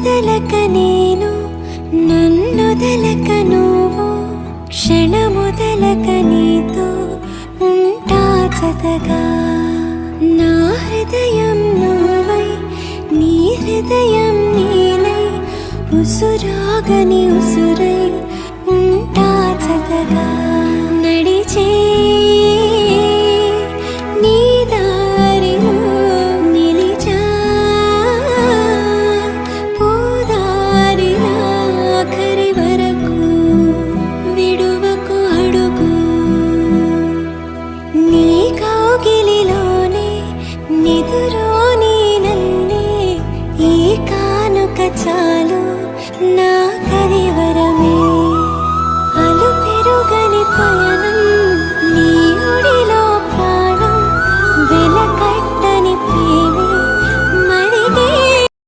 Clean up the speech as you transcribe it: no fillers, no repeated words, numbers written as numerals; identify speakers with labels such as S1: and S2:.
S1: వదలక నేను నన్నొదలక నువ్వు క్షణమొదలక నీతో ఉంటా జతగా నా హృదయం నువ్వై నీ హృదయం నేనై ఉసురాగని ఉసురై ఉంటా జతగా నడిచే నీ దారిలో నిలిచా పోదారిలా ఆఖరి వరకు విడువకు అడుగు నీ కౌగిలిలోనే నిదురోని నన్నే ఈ కానుక చాలు నా